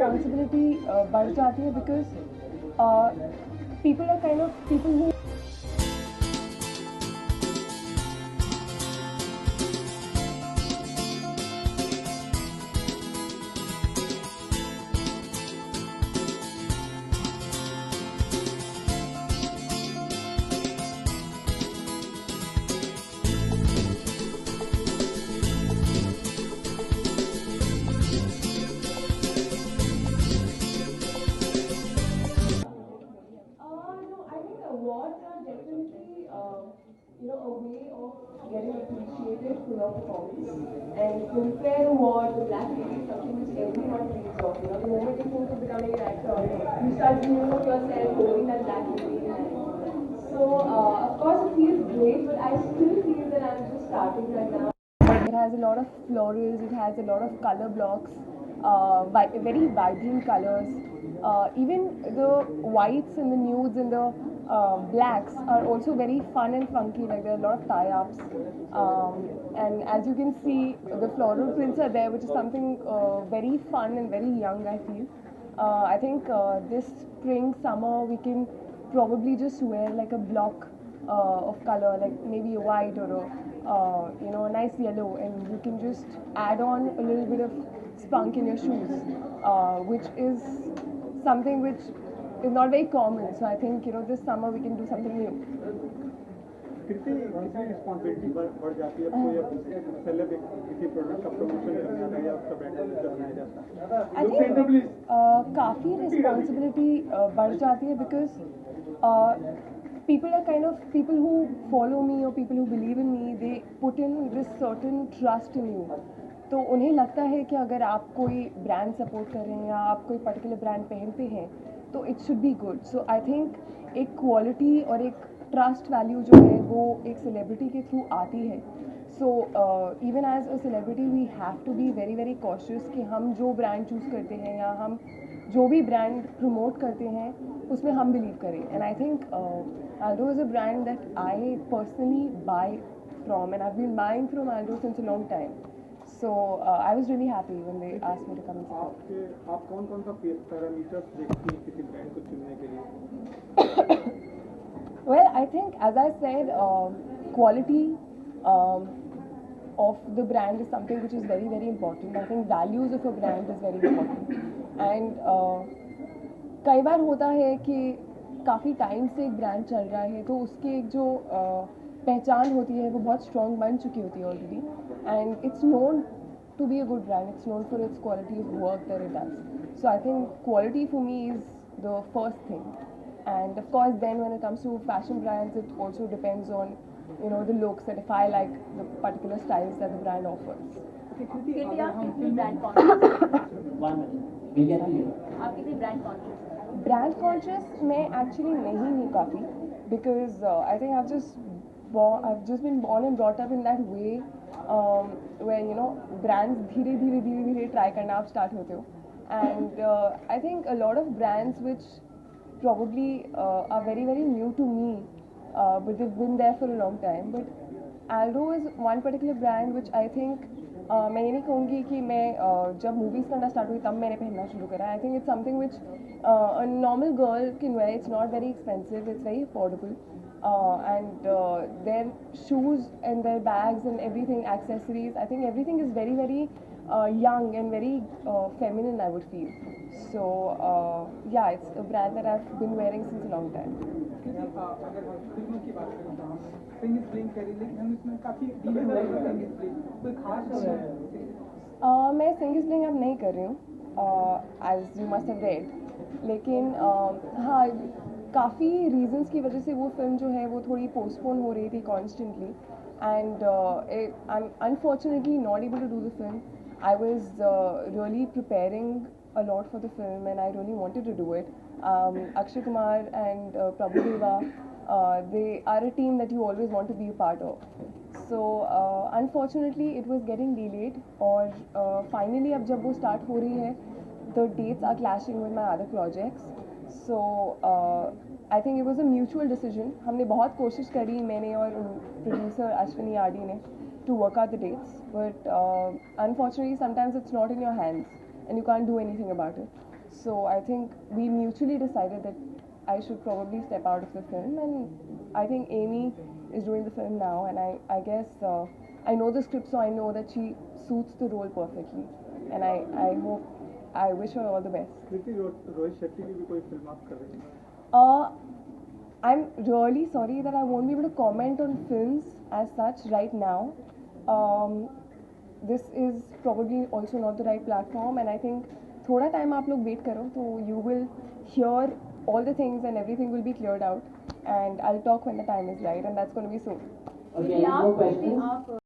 responsibility बढ़ जाती है because people are kind of people who No, I think awards are definitely, a way of getting appreciated for your performance. And Filmfare Award, the Black Lady, is something which everyone dreams of. The moment you think of becoming an actor, you start dreaming of yourself holding that Black Lady in hand. So, of course, it feels great, but I still feel that I'm just starting right now. It has a lot of florals, it has a lot of color blocks, very vibrant colors. Even the whites and the nudes and the blacks are also very fun and funky, like there are a lot of tie-ups. And as you can see, the floral prints are there, which is something very fun and very young, I feel. I think this spring, summer, we can probably just wear like a block of color, like maybe a white or a nice yellow, and you can just add on a little bit of spunk in your shoes, which is something which is not very common. So I think this summer we can do something new. कितनी responsibility बढ़ जाती है आपको या पहले किसी product का promotion करना है या उसका ब्रांड बनाया जाता है? I think काफ़ी रिस्पॉन्सिबिलिटी बढ़ जाती है because people who follow me or people who believe in me, they put in this certain trust in you. तो उन्हें लगता है कि अगर आप कोई ब्रांड सपोर्ट कर रहे हैं या आप कोई पर्टिकुलर ब्रांड पहनते हैं तो it should be good. So I think एक क्वालिटी और एक ट्रस्ट वैल्यू जो है वो एक सेलिब्रिटी के थ्रू आती है. So even as a celebrity we have to be very very cautious कि हम जो ब्रांड चूज़ करते हैं या हम जो भी ब्रांड प्रमोट करते हैं उसमें हम बिलीव करें. And I think Aldo is a brand that I personally buy from, and I've been buying from Aldo since a long time. So I was really happy when they asked me to come and support. आप कौन सा parameters देखती हैं किसी brand को चुनने के लिए? Well, I think, as I said, quality of the brand is something which is very, very important. I think values of a brand is very important. And कई बार होता है कि काफ़ी टाइम से एक ब्रांड चल रहा है तो उसकी एक जो पहचान होती है वो बहुत स्ट्रॉन्ग बन चुकी होती है already. And it's known to be a good brand, it's known for its quality of work that it does. So I think quality for me is the first thing. And of course, then when it comes to fashion brands, it also depends on, the looks, and if I like the particular styles that the brand offers. Brand conscious मैं actually नहीं हूँ काफ़ी, because I think I've just been born and brought up in that way, where brands धीरे try करना आप start होते हो. And I think a lot of brands which probably are very very new to me, but they've been there for a long time. But Aldo is one particular brand which I think मैं ये नहीं कहूँगी कि मैं जब movies करना start हुई तब मैंने पहनना शुरू करा. I think it's something which a normal girl can wear. It's not very expensive, it's very affordable, and their shoes and their bags and everything, accessories, I think everything is very very young and very feminine, I would feel. So yeah, it's a brand that I've been wearing since a long time. अगर फिल्मों की बात करें तो हम सिंग is blink करें, लेकिन हम इसमें काफ़ी डीले हो रहे हैं. सिंग इज ब्लिंक कोई खास मैं सिंग इज ब्लिंक अब नहीं कर रही हूँ, as you must have read. लेकिन हाँ, काफ़ी रीजंस की वजह से वो फिल्म जो है वो थोड़ी पोस्टपोन हो रही थी constantly. And I am unfortunately not able to do the film. I was really preparing a lot for the film, and I really wanted to do it. Akshay Kumar and Prabhu Deva, they are a team that you always want to be a part of. So unfortunately it was getting delayed, और finally अब जब वो start हो रही है, the dates are clashing with my other projects. So I think it was a mutual decision. हमने बहुत कोशिश करी, मैंने और producer अश्विनी आडी ने, to work out the dates, but unfortunately sometimes it's not in your hands and you can't do anything about it. So I think we mutually decided that I should probably step out of the film, and I think Amy is doing the film now, and I guess I know the script, so I know that she suits the role perfectly, and I hope I wish her all the best. कृति रोहित शेट्टी की भी कोई film आप कर रही हैं? I'm really sorry that I won't be able to comment on films as such right now. Um, this is probably also not the right platform, and I think थोड़ा time आप लोग wait करो, तो you will hear all the things and everything will be cleared out, and I'll talk when the time is right, and that's going to be soon. Okay, any more questions?